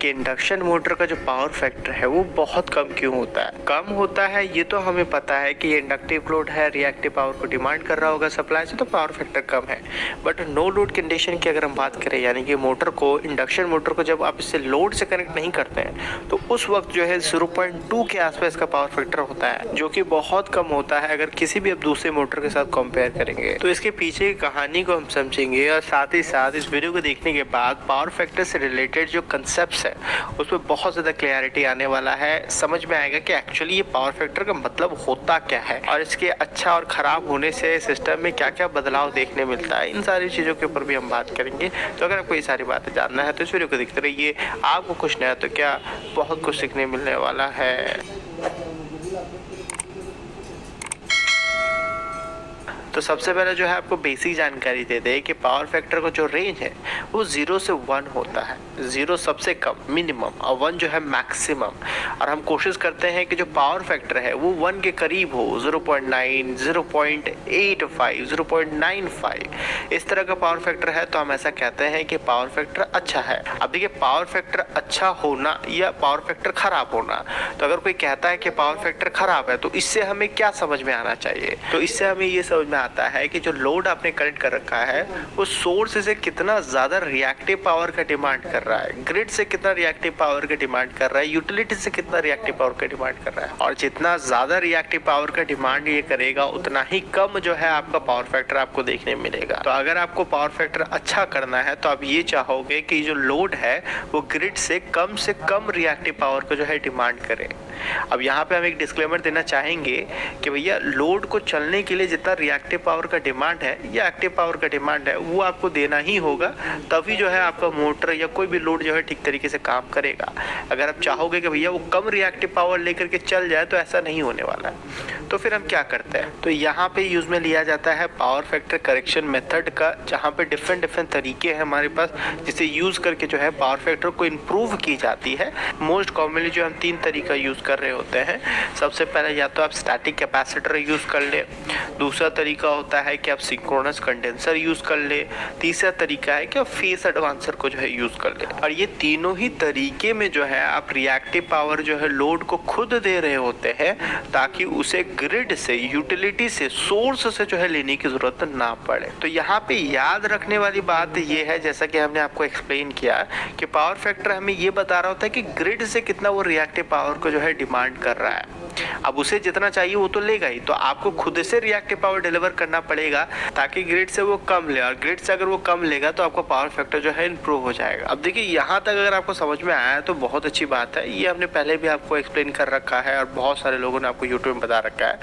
कि induction motor का जो पावर फैक्टर है वो बहुत कम क्यों होता है। कम होता है ये तो हमें पता है कि ये इंडक्टिव लोड है, रिएक्टिव पावर को डिमांड कर रहा होगा सप्लाई से, तो पावर फैक्टर कम है। बट नो लोड कंडीशन की अगर हम बात करें, यानी कि मोटर को, इंडक्शन मोटर को जब आप इससे लोड से कनेक्ट नहीं करते हैं तो उस वक्त जो है 0.2 के आसपास का पावर फैक्टर होता है, जो कि बहुत कम होता है अगर किसी भी अब दूसरे मोटर के साथ कंपेयर करेंगे। तो इसके पीछे की कहानी को हम समझेंगे और साथ ही साथ इस वीडियो को देखने के बाद पावर फैक्टर से रिलेटेड जो कंसेप्ट्स है उसमें बहुत ज़्यादा क्लैरिटी आने वाला है। समझ में आएगा कि एक्चुअली ये पावर फैक्टर का मतलब होता क्या है और इसके अच्छा और ख़राब होने से सिस्टम में क्या क्या बदलाव देखने मिलता है। इन सारी चीज़ों के ऊपर भी हम बात करेंगे। तो अगर आपको ये सारी बातें जानना है तो इस वीडियो को देखते रहिए। आपको कुछ नया तो क्या बहुत कुछ सीखने मिलने वाला है। तो सबसे पहले जो है आपको बेसिक जानकारी दे दे कि पावर फैक्टर का जो रेंज है वो 0 से 1 होता है। 0 सबसे कम मिनिमम और 1 जो है मैक्सिमम। और हम कोशिश करते हैं कि जो पावर फैक्टर है वो 1 के करीब हो, 0.9, 0.85, 0.95 इस तरह का पावर फैक्टर है तो हम ऐसा कहते हैं कि पावर फैक्टर अच्छा है। अब देखिए, पावर फैक्टर अच्छा होना या पावर फैक्टर खराब होना, तो अगर कोई कहता है कि पावर फैक्टर खराब है तो इससे हमें क्या समझ में आना चाहिए। तो इससे हमें ये समझ में आता है कि जो लोड आपने कनेक्ट कर रखा है वो सोर्स से कितना ज्यादा रिएक्टिव पावर का डिमांड कर रहा है, ग्रिड से कितना रिएक्टिव पावर का डिमांड कर रहा है, यूटिलिटी से कितना रिएक्टिव पावर का डिमांड कर रहा है। और जितना ज्यादा रिएक्टिव पावर का डिमांड ये करेगा उतना ही कम जो है आपका पावर फैक्टर आपको देखने मिलेगा। तो अगर आपको पावर फैक्टर अच्छा करना है तो आप ये चाहोगे कि जो लोड है वो ग्रिड से कम रिएक्टिव पावर को जो है डिमांड करे। अब यहाँ पे हम एक डिस्क्लेमर देना चाहेंगे कि भैया लोड को चलने के लिए जितना रिएक्टिव पावर का डिमांड है या एक्टिव पावर का डिमांड है वो आपको देना ही होगा, तभी जो है आपका मोटर या कोई भी लोड जो है ठीक तरीके से काम करेगा। अगर आप चाहोगे कि भैया वो कम रिएक्टिव पावर लेकर के चल जाए तो ऐसा नहीं होने वाला है। तो फिर हम क्या करते हैं, तो यहाँ पे यूज में लिया जाता है पावर फैक्टर करेक्शन मेथड का, जहाँ पे डिफरेंट तरीके हैं हमारे पास जिसे यूज करके जो है पावर फैक्टर को इम्प्रूव की जाती है। मोस्ट कॉमनली जो हम 3 तरीका यूज कर रहे होते हैं। सबसे पहले या तो आप स्टैटिक कैपेसिटर यूज कर ले, दूसरा तरीका होता है कि आप सिंक्रोनस कंडेंसर यूज कर ले, तीसरा तरीका है कि आप फेस एडवांसर को जो है यूज कर ले। और ये तीनों ही तरीके में जो है आप रिएक्टिव पावर जो है लोड को खुद दे रहे होते हैं ताकि उसे ग्रिड से, यूटिलिटी से, सोर्स से जो है लेने की जरूरत ना पड़े। तो यहाँ पे याद रखने वाली बात ये है, जैसा कि हमने आपको एक्सप्लेन किया कि पावर फैक्टर हमें ये बता रहा होता है कि ग्रिड से कितना वो रिएक्टिव पावर को जो है डिमांड कर रहा है। अब उसे जितना चाहिए वो तो लेगा ही, तो आपको खुद से रिएक्टिव पावर डिलीवर करना पड़ेगा ताकि ग्रिड से वो कम ले, और ग्रिड से अगर वो कम लेगा तो आपका पावर फैक्टर जो है इंप्रूव हो जाएगा। अब देखिए, यहाँ तक अगर आपको समझ में आया तो बहुत अच्छी बात है। ये हमने पहले भी आपको एक्सप्लेन कर रखा है और बहुत सारे लोगों ने आपको यूट्यूब में बता रखा है,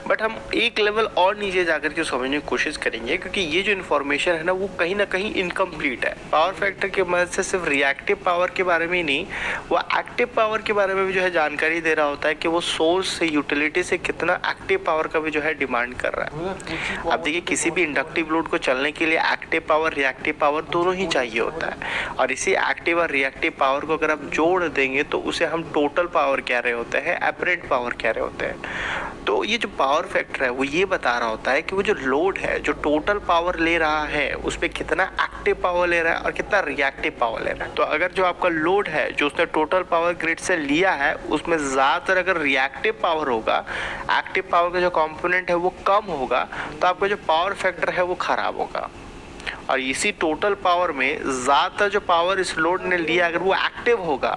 बट हम एक लेवल और नीचे जाकर के समझने की कोशिश करेंगे क्योंकि ये जो इन्फॉर्मेशन है ना वो कहीं ना कहीं इनकम्प्लीट है। पावर फैक्टर की मदद से सिर्फ रिएक्टिव पावर के बारे में ही नहीं, वो एक्टिव पावर के बारे में भी जो है जानकारी दे रहा होता है कि वो सोर्स से, यूटिलिटी से कितना एक्टिव पावर का भी जो है डिमांड कर रहा है। अब देखिए, किसी भी इंडक्टिव लोड को चलने के लिए एक्टिव पावर, रिएक्टिव पावर दोनों ही चाहिए होता है। और इसी एक्टिव और रिएक्टिव पावर को अगर आप जोड़ देंगे तो उसे हम टोटल पावर कह रहे होते हैं, एपरेंट पावर कह रहे होते हैं। तो ये जो पावर फैक्टर है वो ये बता रहा होता है कि वो जो लोड है जो टोटल पावर ले रहा है उस पर कितना एक्टिव पावर ले रहा है और कितना रिएक्टिव पावर ले रहा है। तो अगर जो आपका लोड है जो उसने टोटल पावर ग्रिड से लिया है उसमें ज्यादातर अगर रिएक्टिव पावर होगा, एक्टिव पावर का जो कंपोनेंट है वो कम होगा, तो आपका जो पावर फैक्टर है वो खराब होगा। और इसी टोटल पावर में ज़्यादातर जो पावर इस लोड ने लिया अगर वो एक्टिव होगा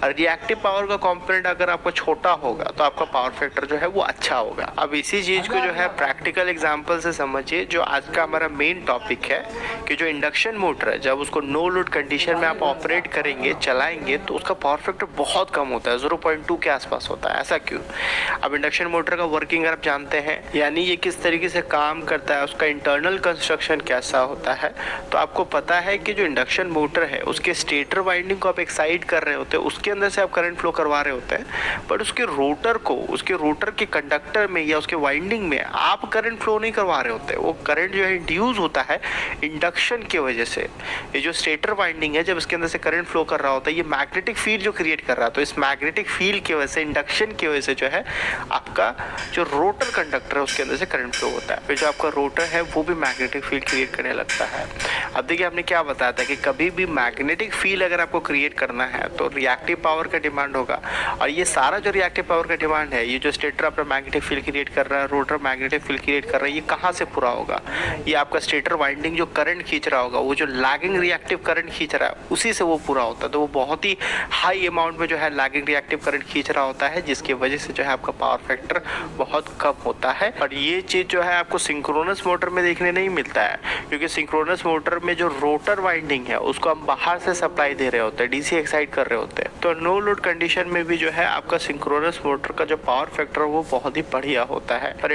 और रिएक्टिव पावर का कंपोनेंट अगर आपका छोटा होगा तो आपका पावर फैक्टर जो है वो अच्छा होगा। अब इसी चीज़ को जो है प्रैक्टिकल एग्जांपल से समझिए, जो आज का हमारा मेन टॉपिक है कि जो इंडक्शन मोटर है जब उसको नो लोड कंडीशन में आप ऑपरेट करेंगे, चलाएंगे, तो उसका पावर फैक्टर बहुत कम होता है, 0.2 के आसपास होता है। ऐसा क्यों? अब इंडक्शन मोटर का वर्किंग आप जानते हैं, यानी ये किस तरीके से काम करता है, उसका इंटरनल कंस्ट्रक्शन कैसा होता है। तो आपको पता है कि जो इंडक्शन मोटर है उसके स्टेटर वाइंडिंग को आप एक्साइट कर रहे होते हैं, उसके उसके अंदर से आप करंट फ्लो करवा रहे होते हैं, बट उसके रोटर को, उसके रोटर के कंडक्टर में या उसके वाइंडिंग में आप करंट फ्लो नहीं करवा रहे होते। वो करंट जो है इंड्यूस होता है इंडक्शन की वजह से। ये जो स्टेटर वाइंडिंग है, जब इसके अंदर से करंट फ्लो कर रहा होता है, ये मैग्नेटिक फील्ड जो क्रिएट कर रहा है, तो इस मैग्नेटिक फील्ड की वजह से, इंडक्शन की वजह से जो है आपका जो रोटर कंडक्टर है उसके अंदर से करंट फ्लो होता है। फिर जो आपका रोटर है वो भी मैग्नेटिक फील्ड क्रिएट करने लगता है। अब देखिए आपने क्या बताया था कि कभी भी मैग्नेटिक फील्ड अगर आपको क्रिएट करना है तो रिएक्टिव पावर का डिमांड होगा, और ये सारा जो रिएक्टिव पावर का डिमांड है, ये जो स्टेटर अपना मैग्नेटिक फील्ड क्रिएट कर रहा है, रोटर मैग्नेटिक फील्ड क्रिएट कर रहा है, ये कहाँ से पूरा होगा? ये आपका स्टेटर वाइंडिंग जो करंट खींच रहा होगा, वो जो लैगिंग रिएक्टिव करंट खींच रहा है उसी से वो पूरा होता है। तो वो बहुत ही हाई अमाउंट में जो है लैगिंग रिएक्टिव करंट खींच रहा होता है, जिसकी वजह से जो है आपका पावर फैक्टर बहुत कम होता है। और ये चीज जो है आपको सिंक्रोनस मोटर में देखने नहीं मिलता है, क्योंकि सिंक्रोनस मोटर में जो रोटर वाइंडिंग है उसको हम बाहर से सप्लाई दे रहे होते हैं, डीसी एक्साइट कर रहे होते हैं। तो नो लोड कंडीशन में भी जो है आपका सिंक्रोनस मोटर का जो पावर फैक्टर वो बहुत ही बढ़िया होता है। पर